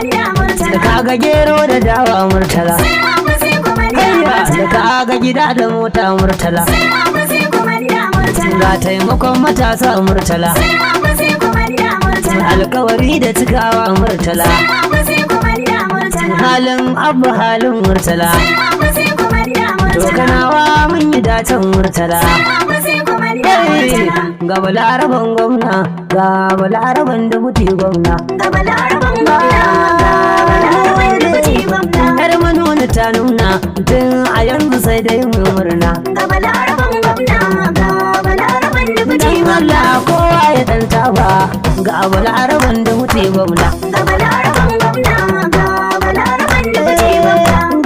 Da kaga gero da dawa Murtala, da kaga gida da mota Murtala, ga taimakon matasa Murtala, alkawari da cikawa Murtala, halin abu halin Murtala, to kanawa mun yi dacen Murtala. Ga balaraban gwamna, ga balaraban dubuti gwamna, har manona ta nuna tun a yanzu sai dai mu murna. Allah kowa ya dan taba ga balaraban dubuti gwamna.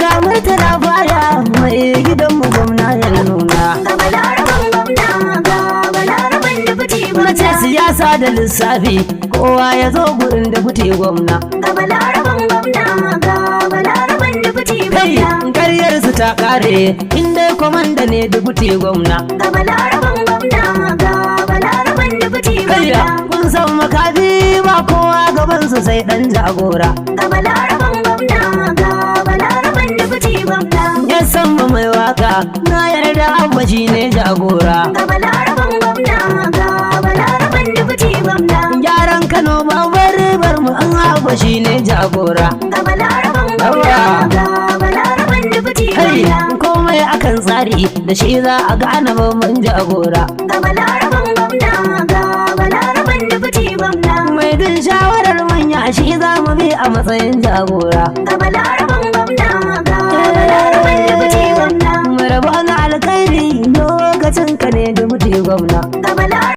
Ga Murtala baya mai gidanmu gwamna ya nuna. Mace siyasa da lissafi kowa ya zo gurin da buti gwamna. Kai karyar su ta kare inda komanda ne da buti gwamna. Kai kun san makafi ba kowa gaban su sai dan jagora. Ya san mai waka na yarda abba shi ne jagora. Gyaran Kano babbar ribar mu an abba shi ne jagora. Kai komai akan tsari da shi za a gane babban jagora. Mai bin shawarar manya shi za mu bi a matsayin jagora. Maraba na alkhairi lokacin ka ne da buti gwamna.